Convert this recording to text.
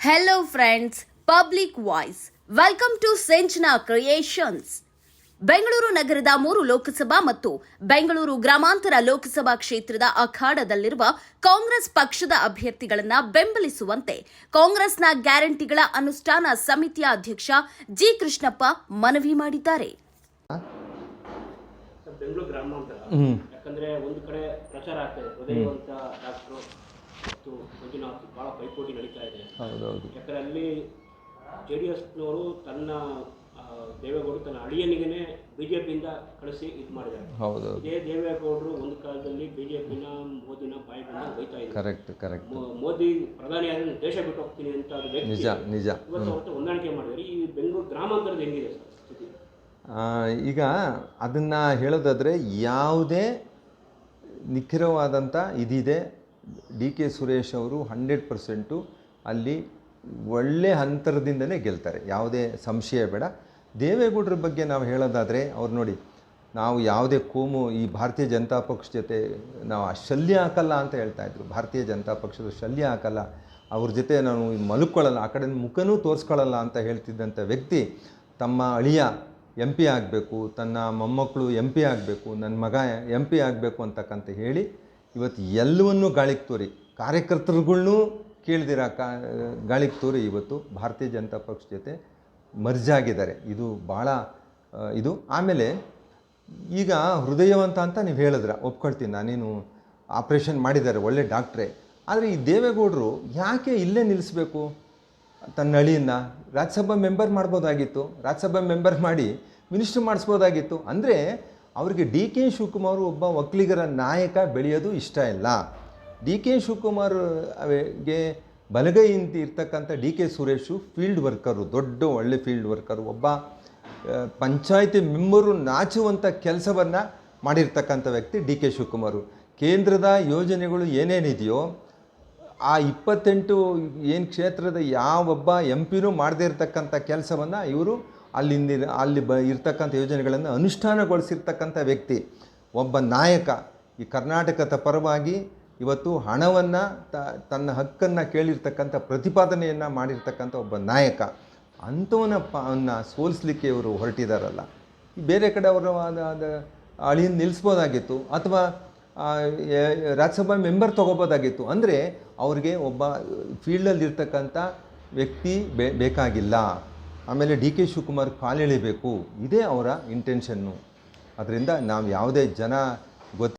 Hello friends, Public Voice. Welcome to Senchna Creations. Bengaluru ನಗರದ 3 ಲೋಕಸಭಾ ಮತ್ತು ಬೆಂಗಳೂರು ಗ್ರಾಮಾಂತರ ಲೋಕಸಭಾ ಕ್ಷೇತ್ರದ ಅಖಾಡದಲ್ಲಿರುವ ಕಾಂಗ್ರೆಸ್ ಪಕ್ಷದ ಅಭ್ಯರ್ಥಿಗಳನ್ನು ಬೆಂಬಲಿಸುವಂತೆ ಕಾಂಗ್ರೆಸ್ನ ಗ್ಯಾರಂಟಿಗಳ ಅನುಷ್ಠಾನ ಸಮಿತಿಯ ಅಧ್ಯಕ್ಷ ಜಿ ಕೃಷ್ಣಪ್ಪ ಮನವಿ ಮಾಡಿದ್ದಾರೆ. ಬೆಂಗಳೂರು ಗ್ರಾಮಾಂತರ ಯಾಕಂದ್ರೆ ಒಂದು ಕಡೆ ಪ್ರಚಾರ ಆಗ್ತಾ ಇದೆ, ಹೃದಯವಂತ ಡಾಕ್ಟರ್ ಮತ್ತು ಮಂಜುನಾಥ್ ಭಾಳ ಪೈಪೋಟಿ ನಡೀತಾ ಇದೆ. ಯಾಕಂದ್ರೆ ಅಲ್ಲಿ JDSನವರು ತನ್ನ ದೇವೇಗೌಡರು ತನ್ನ ಅಳಿಯನಿಗೆ ಬಿಜೆಪಿಯಿಂದ ಕಳಿಸಿ ಇದು ಮಾಡಿದ್ದಾರೆ. ಇದೇ ದೇವೇಗೌಡರು ಒಂದು ಕಾಲದಲ್ಲಿ ಬಿಜೆಪಿನ ಮೋದಿನ ಬಾಯಿ ಬಂದ ಬೈತಾ ಇದ್ದಾರೆ. ಮೋದಿ ಪ್ರಧಾನಿಯಾಗಿ ದೇಶ ಬಿಟ್ಟು ಹೋಗ್ತೀನಿ ಅಂತ ಅದು ವ್ಯಕ್ತಿ ಇವತ್ತು ಹೊಂದಾಣಿಕೆ ಮಾಡಿದ್ದಾರೆ. ಈ ಬೆಂಗಳೂರು ಗ್ರಾಮಾಂತರದ ಹೆಂಗಿದೆ ಸರ್ ಸ್ಥಿತಿ? ಈಗ ಅದನ್ನು ಹೇಳೋದಾದರೆ ಯಾವುದೇ ನಿಖರವಾದಂಥ ಇದಿದೆ. DK ಸುರೇಶ್ ಅವರು 100% ಅಲ್ಲಿ ಒಳ್ಳೆ ಅಂತರದಿಂದಲೇ ಗೆಲ್ತಾರೆ, ಯಾವುದೇ ಸಂಶಯ ಬೇಡ. ದೇವೇಗೌಡರ ಬಗ್ಗೆ ನಾವು ಹೇಳೋದಾದರೆ ಅವ್ರು ನೋಡಿ, ನಾವು ಯಾವುದೇ ಕೋಮು ಈ ಭಾರತೀಯ ಜನತಾ ಪಕ್ಷ ಜೊತೆ ನಾವು ಶಲ್ಯ ಹಾಕಲ್ಲ ಅಂತ ಹೇಳ್ತಾಯಿದ್ರು. ಭಾರತೀಯ ಜನತಾ ಪಕ್ಷದ ಶಲ್ಯ ಹಾಕಲ್ಲ, ಅವ್ರ ಜೊತೆ ನಾನು ಮಲ್ಕೊಳ್ಳಲ್ಲ, ಆ ಕಡೆ ಮುಖನೂ ತೋರಿಸ್ಕೊಳ್ಳಲ್ಲ ಅಂತ ಹೇಳ್ತಿದ್ದಂಥ ವ್ಯಕ್ತಿ ತಮ್ಮ ಅಳಿಯ MP ಆಗಬೇಕು, ತನ್ನ ಮೊಮ್ಮಕ್ಕಳು MP ಆಗಬೇಕು, ನನ್ನ ಮಗ MP ಆಗಬೇಕು ಅಂತಕ್ಕಂತ ಹೇಳಿ ಇವತ್ತು ಎಲ್ಲವನ್ನೂ ಗಾಳಿಗೆ ತೋರಿ, ಕಾರ್ಯಕರ್ತರುಗಳನ್ನೂ ಕೇಳ್ದಿರ ಗಾಳಿಗೆ ತೋರಿ ಇವತ್ತು ಭಾರತೀಯ ಜನತಾ ಪಕ್ಷ ಜೊತೆ ಮರ್ಜ್ ಆಗಿದ್ದಾರೆ. ಇದು ಭಾಳ ಇದು. ಆಮೇಲೆ ಈಗ ಹೃದಯವಂತ ಅಂತ ನೀವು ಹೇಳಿದ್ರೆ ಒಪ್ಕೊಳ್ತೀನಿ, ನಾನೇನು ಆಪ್ರೇಷನ್ ಮಾಡಿದ್ದಾರೆ, ಒಳ್ಳೆ ಡಾಕ್ಟ್ರೇ. ಆದರೆ ಈ ದೇವೇಗೌಡರು ಯಾಕೆ ಇಲ್ಲೇ ನಿಲ್ಲಿಸಬೇಕು? ತನ್ನ ಅಳಿಯನ್ನು ರಾಜ್ಯಸಭಾ ಮೆಂಬರ್ ಮಾಡ್ಬೋದಾಗಿತ್ತು, ರಾಜ್ಯಸಭಾ ಮೆಂಬರ್ ಮಾಡಿ ಮಿನಿಸ್ಟರ್ ಮಾಡಿಸ್ಬೋದಾಗಿತ್ತು. ಅಂದರೆ ಅವರಿಗೆ DK ಶಿವಕುಮಾರ್ ಒಬ್ಬ ಒಕ್ಕಲಿಗರ ನಾಯಕ ಬೆಳೆಯೋದು ಇಷ್ಟ ಇಲ್ಲ. DK ಶಿವಕುಮಾರ್ಗೆ ಬಲಗೈಯಿಂದ ಇರ್ತಕ್ಕಂಥ DK ಸುರೇಶು ಫೀಲ್ಡ್ ವರ್ಕರು, ದೊಡ್ಡ ಒಳ್ಳೆ ಫೀಲ್ಡ್ ವರ್ಕರು, ಒಬ್ಬ ಪಂಚಾಯಿತಿ ಮೆಂಬರು ನಾಚುವಂಥ ಕೆಲಸವನ್ನು ಮಾಡಿರ್ತಕ್ಕಂಥ ವ್ಯಕ್ತಿ DK ಶಿವಕುಮಾರು. ಕೇಂದ್ರದ ಯೋಜನೆಗಳು ಏನೇನಿದೆಯೋ ಆ 28 ಏನು ಕ್ಷೇತ್ರದ ಯಾವೊಬ್ಬ MPನೂ ಮಾಡದೇ ಇರತಕ್ಕಂಥ ಕೆಲಸವನ್ನು ಇವರು ಅಲ್ಲಿ ಇರ್ತಕ್ಕಂಥ ಯೋಜನೆಗಳನ್ನು ಅನುಷ್ಠಾನಗೊಳಿಸಿರ್ತಕ್ಕಂಥ ವ್ಯಕ್ತಿ, ಒಬ್ಬ ನಾಯಕ. ಈ ಕರ್ನಾಟಕದ ಪರವಾಗಿ ಇವತ್ತು ಹಣವನ್ನು ತನ್ನ ಹಕ್ಕನ್ನು ಕೇಳಿರ್ತಕ್ಕಂಥ ಪ್ರತಿಪಾದನೆಯನ್ನು ಮಾಡಿರ್ತಕ್ಕಂಥ ಒಬ್ಬ ನಾಯಕ. ಅಂಥವನ್ನ ಸೋಲಿಸಲಿಕ್ಕೆ ಇವರು ಹೊರಟಿದ್ದಾರಲ್ಲ. ಬೇರೆ ಕಡೆ ಅವರು ಅಳಿಯನ್ನು ನಿಲ್ಲಿಸ್ಬೋದಾಗಿತ್ತು, ಅಥವಾ ರಾಜ್ಯಸಭಾ ಮೆಂಬರ್ ತೊಗೋಬೋದಾಗಿತ್ತು. ಅಂದರೆ ಅವ್ರಿಗೆ ಒಬ್ಬ ಫೀಲ್ಡಲ್ಲಿರ್ತಕ್ಕಂಥ ವ್ಯಕ್ತಿ ಬೇಕಾಗಿಲ್ಲ. ಆಮೇಲೆ DK ಶಿವಕುಮಾರ್ ಕಾಲೆಳಿಬೇಕು, ಇದೇ ಅವರ ಇಂಟೆನ್ಷನ್ನು. ಅದರಿಂದ ನಾವು ಯಾವುದೇ ಜನ